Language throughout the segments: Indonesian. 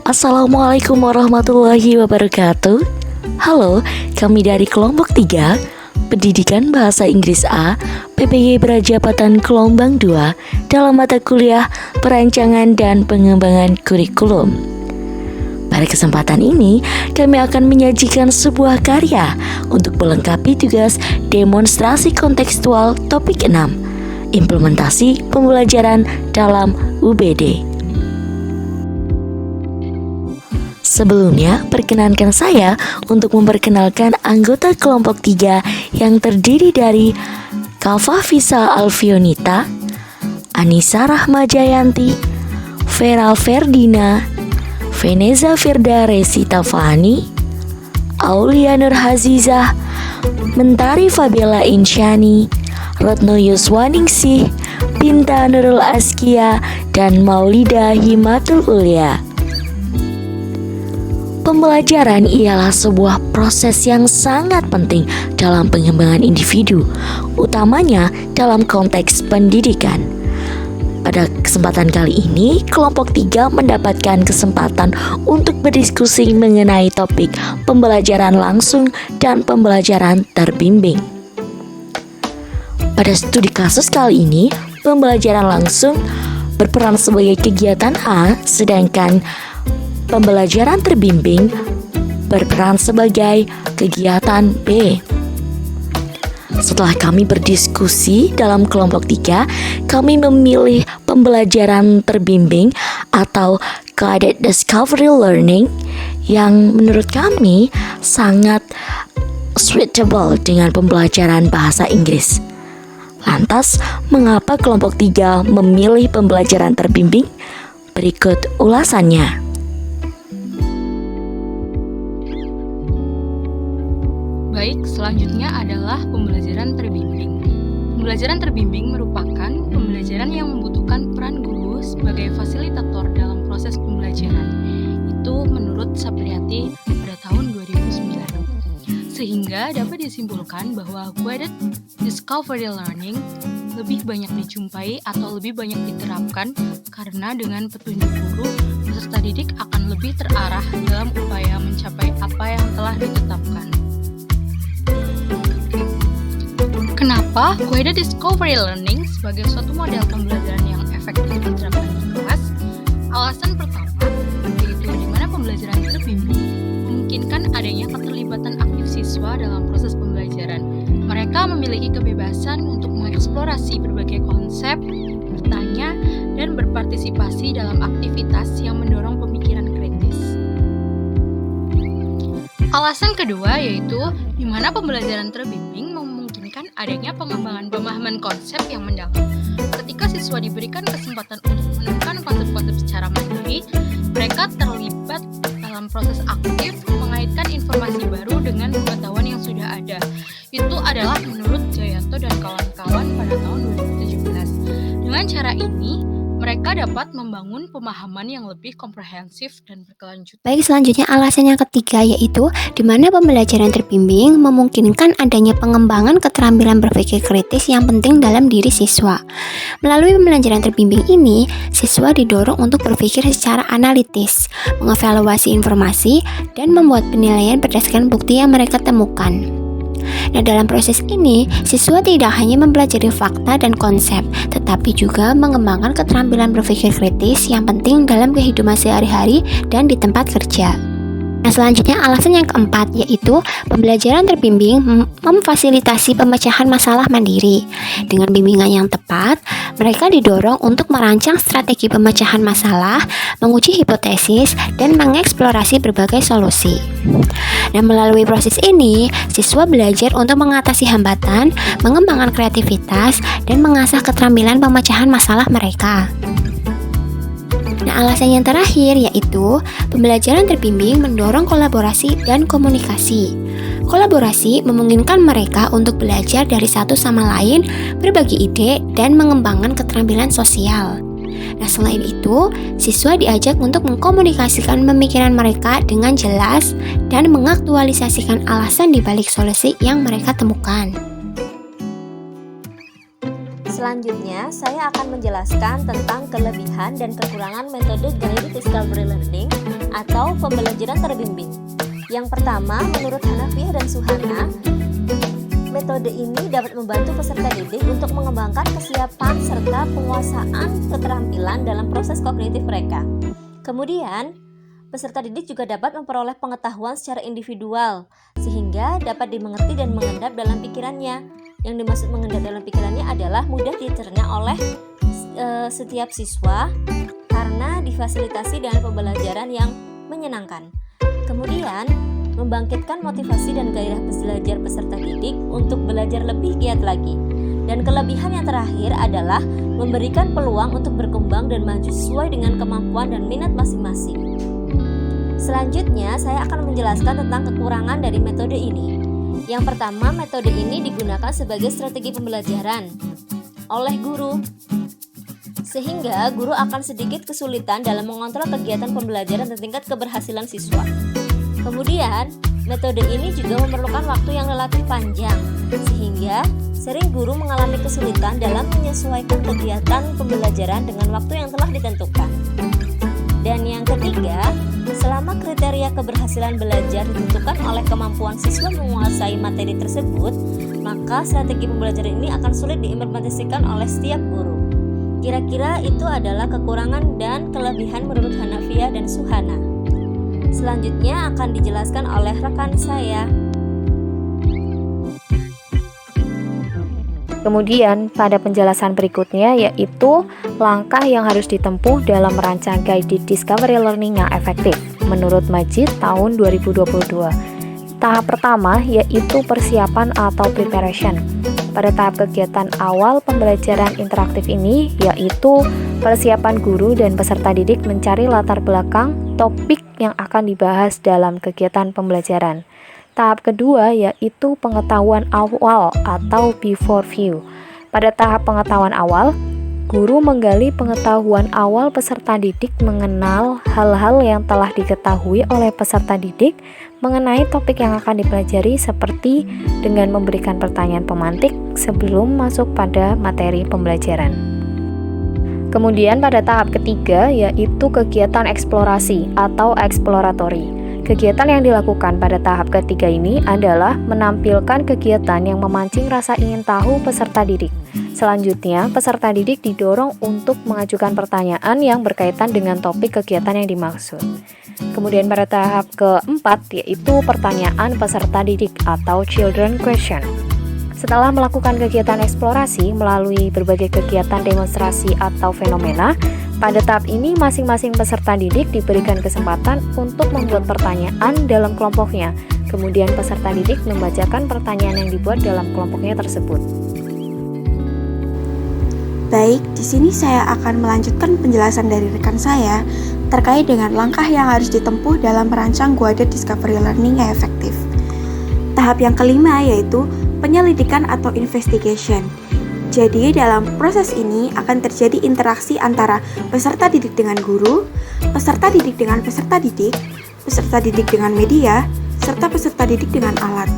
Assalamualaikum warahmatullahi wabarakatuh. Halo, kami dari kelompok 3 Pendidikan Bahasa Inggris A PPG Berajapatan Gelombang 2 dalam mata kuliah Perancangan dan Pengembangan Kurikulum. Pada kesempatan ini, kami akan menyajikan sebuah karya untuk melengkapi tugas demonstrasi kontekstual topik 6, implementasi pembelajaran dalam UBD. Sebelumnya, perkenankan saya untuk memperkenalkan anggota kelompok 3 yang terdiri dari Kalfa Fisa Alfionita, Anissa Rahmajayanti, Vera Ferdina, Veneza Firda Resita Fani, Aulia Nur Hazizah, Mentari Fabiola Insyani, Retno Yuswaningsih, Pinta Nurul Askia, dan Maulida Himatul Ulia. Pembelajaran ialah sebuah proses yang sangat penting dalam pengembangan individu, utamanya dalam konteks pendidikan. Pada kesempatan kali ini, kelompok 3 mendapatkan kesempatan untuk berdiskusi mengenai topik pembelajaran langsung dan pembelajaran terbimbing. Pada studi kasus kali ini, pembelajaran langsung berperan sebagai kegiatan A, sedangkan pembelajaran terbimbing berperan sebagai kegiatan B. Setelah kami berdiskusi dalam kelompok 3, kami memilih pembelajaran terbimbing atau guided discovery learning yang menurut kami sangat suitable dengan pembelajaran bahasa Inggris. Lantas, mengapa kelompok 3 memilih pembelajaran terbimbing? Berikut ulasannya. Baik, selanjutnya adalah pembelajaran terbimbing. Pembelajaran terbimbing merupakan pembelajaran yang membutuhkan peran guru sebagai fasilitator dalam proses pembelajaran. Itu menurut Sapriati pada tahun 2009. Sehingga dapat disimpulkan bahwa guided discovery learning lebih banyak dijumpai atau lebih banyak diterapkan karena dengan petunjuk guru, peserta didik akan lebih terarah dalam upaya mencapai apa yang telah ditetapkan. Kenapa guided discovery learning sebagai suatu model pembelajaran yang efektif diterapkan di kelas? Alasan pertama, yaitu di mana pembelajaran terbimbing memungkinkan adanya keterlibatan aktif siswa dalam proses pembelajaran. Mereka memiliki kebebasan untuk mengeksplorasi berbagai konsep, bertanya, dan berpartisipasi dalam aktivitas yang mendorong pemikiran kritis. Alasan kedua yaitu di mana pembelajaran terbimbing memungkinkan adanya pengembangan pemahaman konsep yang mendalam. Ketika siswa diberikan kesempatan untuk menemukan konsep-konsep secara mandiri, mereka terlibat dalam proses aktif mengaitkan informasi baru dengan pengetahuan yang sudah ada. Itu adalah menurut Jayanto dan kawan-kawan pada tahun 2017. Dengan cara ini, mereka dapat membangun pemahaman yang lebih komprehensif dan berkelanjutan. Baik, selanjutnya alasan yang ketiga yaitu di mana pembelajaran terbimbing memungkinkan adanya pengembangan keterampilan berpikir kritis yang penting dalam diri siswa. Melalui pembelajaran terbimbing ini, siswa didorong untuk berpikir secara analitis, mengevaluasi informasi, dan membuat penilaian berdasarkan bukti yang mereka temukan. Nah, dalam proses ini, siswa tidak hanya mempelajari fakta dan konsep, tetapi juga mengembangkan keterampilan berpikir kritis yang penting dalam kehidupan sehari-hari dan di tempat kerja. Nah, selanjutnya alasan yang keempat yaitu pembelajaran terbimbing memfasilitasi pemecahan masalah mandiri. Dengan bimbingan yang tepat, mereka didorong untuk merancang strategi pemecahan masalah, menguji hipotesis, dan mengeksplorasi berbagai solusi. Nah, melalui proses ini, siswa belajar untuk mengatasi hambatan, mengembangkan kreativitas, dan mengasah keterampilan pemecahan masalah mereka. Nah, alasan yang terakhir yaitu pembelajaran terbimbing mendorong kolaborasi dan komunikasi. Kolaborasi memungkinkan mereka untuk belajar dari satu sama lain, berbagi ide, dan mengembangkan keterampilan sosial. Nah, selain itu, siswa diajak untuk mengkomunikasikan pemikiran mereka dengan jelas dan mengaktualisasikan alasan di balik solusi yang mereka temukan. Selanjutnya, saya akan menjelaskan tentang kelebihan dan kekurangan metode guided discovery learning atau pembelajaran terbimbing. Yang pertama, menurut Hanafiyah dan Suhana, metode ini dapat membantu peserta didik untuk mengembangkan kesiapan serta penguasaan keterampilan dalam proses kognitif mereka. Kemudian, peserta didik juga dapat memperoleh pengetahuan secara individual, sehingga dapat dimengerti dan mengendap dalam pikirannya. Yang dimaksud mengendap dalam pikirannya adalah mudah dicerna oleh setiap siswa karena difasilitasi dengan pembelajaran yang menyenangkan. Kemudian, membangkitkan motivasi dan gairah belajar peserta didik untuk belajar lebih giat lagi. Dan kelebihan yang terakhir adalah memberikan peluang untuk berkembang dan maju sesuai dengan kemampuan dan minat masing-masing. Selanjutnya, saya akan menjelaskan tentang kekurangan dari metode ini. Yang pertama, metode ini digunakan sebagai strategi pembelajaran oleh guru, sehingga guru akan sedikit kesulitan dalam mengontrol kegiatan pembelajaran dan tingkat keberhasilan siswa. Kemudian, metode ini juga memerlukan waktu yang relatif panjang, sehingga sering guru mengalami kesulitan dalam menyesuaikan kegiatan pembelajaran dengan waktu yang telah ditentukan. Dan yang ketiga, selama kriteria keberhasilan belajar ditentukan oleh kemampuan siswa menguasai materi tersebut, maka strategi pembelajaran ini akan sulit diimplementasikan oleh setiap guru. Kira-kira itu adalah kekurangan dan kelebihan menurut Hanafiyah dan Suhana. Selanjutnya akan dijelaskan oleh rekan saya. Kemudian pada penjelasan berikutnya yaitu langkah yang harus ditempuh dalam merancang guided discovery learning yang efektif menurut Majid tahun 2022. Tahap pertama yaitu persiapan atau preparation. Pada tahap kegiatan awal pembelajaran interaktif ini yaitu persiapan guru dan peserta didik mencari latar belakang topik yang akan dibahas dalam kegiatan pembelajaran. Tahap kedua yaitu pengetahuan awal atau before view. Pada tahap pengetahuan awal, guru menggali pengetahuan awal peserta didik mengenal hal-hal yang telah diketahui oleh peserta didik mengenai topik yang akan dipelajari seperti dengan memberikan pertanyaan pemantik sebelum masuk pada materi pembelajaran. Kemudian pada tahap ketiga yaitu kegiatan eksplorasi atau exploratory. Kegiatan yang dilakukan pada tahap ketiga ini adalah menampilkan kegiatan yang memancing rasa ingin tahu peserta didik. Selanjutnya, peserta didik didorong untuk mengajukan pertanyaan yang berkaitan dengan topik kegiatan yang dimaksud. Kemudian pada tahap keempat yaitu pertanyaan peserta didik atau children question. Setelah melakukan kegiatan eksplorasi melalui berbagai kegiatan demonstrasi atau fenomena, pada tahap ini masing-masing peserta didik diberikan kesempatan untuk membuat pertanyaan dalam kelompoknya. Kemudian peserta didik membacakan pertanyaan yang dibuat dalam kelompoknya tersebut. Baik, di sini saya akan melanjutkan penjelasan dari rekan saya terkait dengan langkah yang harus ditempuh dalam merancang guided discovery learning yang efektif. Tahap yang kelima yaitu penyelidikan atau investigation. Jadi dalam proses ini akan terjadi interaksi antara peserta didik dengan guru, peserta didik dengan peserta didik dengan media, serta peserta didik dengan alat.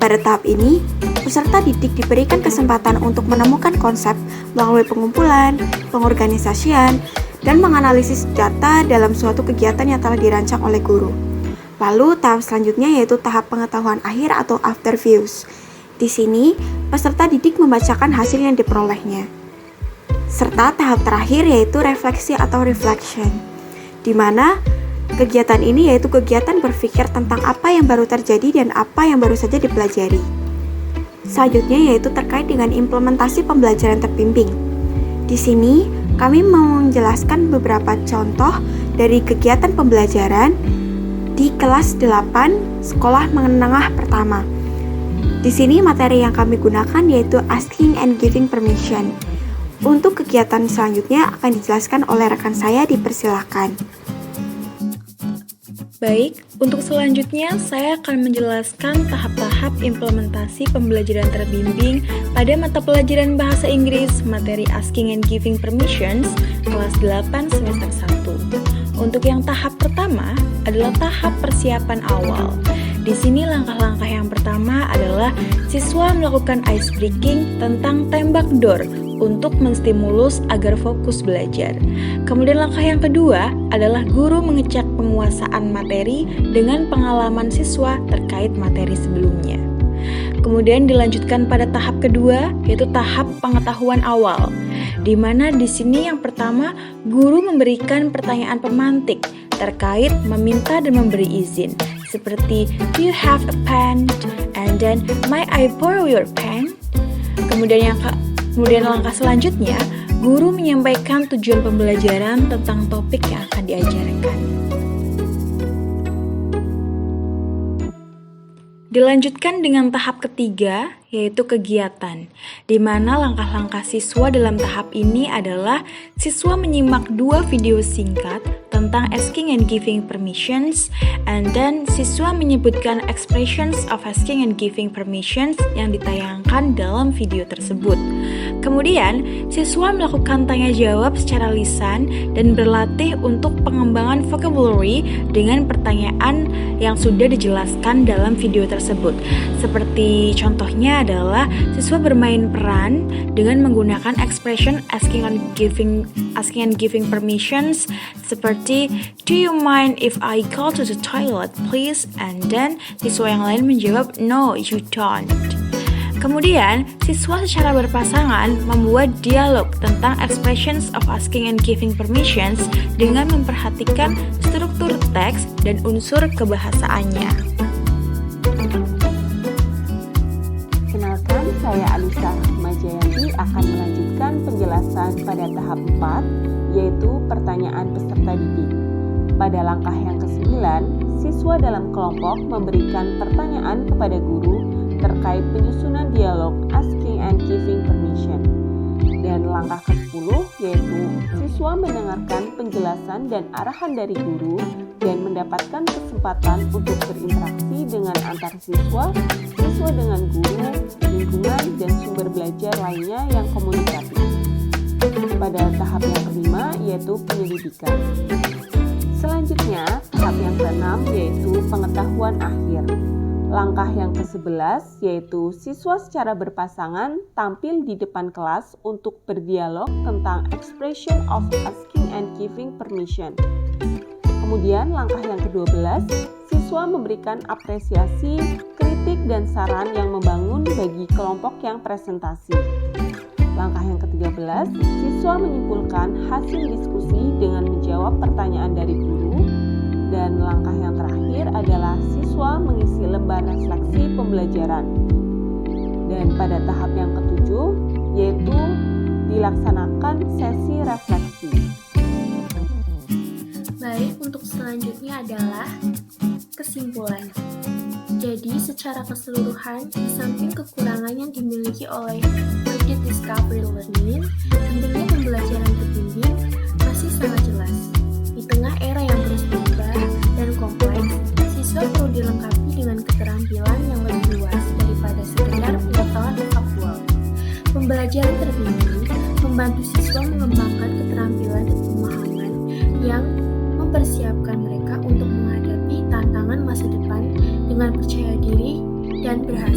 Pada tahap ini, peserta didik diberikan kesempatan untuk menemukan konsep melalui pengumpulan, pengorganisasian, dan menganalisis data dalam suatu kegiatan yang telah dirancang oleh guru. Lalu tahap selanjutnya yaitu tahap pengetahuan akhir atau after views. Di sini, peserta didik membacakan hasil yang diperolehnya. Serta tahap terakhir yaitu refleksi atau reflection, di mana kegiatan ini yaitu kegiatan berpikir tentang apa yang baru terjadi dan apa yang baru saja dipelajari. Selanjutnya yaitu terkait dengan implementasi pembelajaran terbimbing. Di sini, kami mau menjelaskan beberapa contoh dari kegiatan pembelajaran di kelas 8 sekolah menengah pertama. Di sini materi yang kami gunakan yaitu asking and giving permission. Untuk kegiatan selanjutnya akan dijelaskan oleh rekan saya, dipersilakan. Baik, untuk selanjutnya saya akan menjelaskan tahap-tahap implementasi pembelajaran terbimbing pada mata pelajaran Bahasa Inggris materi Asking and Giving Permissions kelas 8 semester 1. Untuk yang tahap pertama adalah tahap persiapan awal. Di sini langkah-langkah yang pertama adalah siswa melakukan ice breaking tentang tembak door untuk menstimulus agar fokus belajar. Kemudian langkah yang kedua adalah guru mengecek penguasaan materi dengan pengalaman siswa terkait materi sebelumnya. Kemudian dilanjutkan pada tahap kedua, yaitu tahap pengetahuan awal, di mana di sini yang pertama guru memberikan pertanyaan pemantik terkait meminta dan memberi izin, seperti do you have a pen, and then might I borrow your pen. Kemudian langkah selanjutnya, guru menyampaikan tujuan pembelajaran tentang topik yang akan diajarkan. Dilanjutkan dengan tahap ketiga, yaitu kegiatan, di mana langkah-langkah siswa dalam tahap ini adalah siswa menyimak 2 video singkat tentang asking and giving permissions, and then siswa menyebutkan expressions of asking and giving permissions yang ditayangkan dalam video tersebut. Kemudian, siswa melakukan tanya jawab secara lisan dan berlatih untuk pengembangan vocabulary dengan pertanyaan yang sudah dijelaskan dalam video tersebut. Seperti contohnya adalah siswa bermain peran dengan menggunakan expression asking and giving permissions, seperti do you mind if I go to the toilet please? And then siswa yang lain menjawab no you don't. Kemudian, siswa secara berpasangan membuat dialog tentang expressions of asking and giving permissions dengan memperhatikan struktur teks dan unsur kebahasaannya. Kenalkan, saya Alisa Rahmajayanti akan melanjutkan penjelasan pada tahap 4, yaitu pertanyaan peserta didik. Pada langkah yang ke-9, siswa dalam kelompok memberikan pertanyaan kepada guru terkait penyusunan dialog asking and giving permission. Dan langkah ke-10 yaitu siswa mendengarkan penjelasan dan arahan dari guru dan mendapatkan kesempatan untuk berinteraksi dengan antar siswa dengan guru, lingkungan, dan sumber belajar lainnya yang komunikatif. Pada tahap yang kelima yaitu penyelidikan. Selanjutnya, tahap yang ke-6 yaitu pengetahuan akhir. Langkah yang ke-11 yaitu siswa secara berpasangan tampil di depan kelas untuk berdialog tentang expression of asking and giving permission. Kemudian langkah yang ke-12, siswa memberikan apresiasi, kritik, dan saran yang membangun bagi kelompok yang presentasi. Langkah yang ke-13, siswa menyimpulkan hasil diskusi dengan menjawab pertanyaan dari guru. Dan langkah yang terakhir adalah siswa mengisi lembar refleksi pembelajaran. Dan pada tahap yang ke-7 yaitu dilaksanakan sesi refleksi. Baik, untuk selanjutnya adalah kesimpulan. Jadi, secara keseluruhan, di samping kekurangan yang dimiliki oleh Guided Discovery Learning, pentingnya pembelajaran terbimbing masih sangat jelas. Di tengah era yang terus berubah dan kompleks, siswa perlu dilengkapi dengan keterampilan yang lebih luas daripada sekedar pengetahuan faktual. Pembelajaran terbimbing membantu siswa mengembangkan keterampilan dan pemahaman yang mempersiapkan mereka untuk menghadapi tantangan masa depan dengan percaya diri dan berhasil.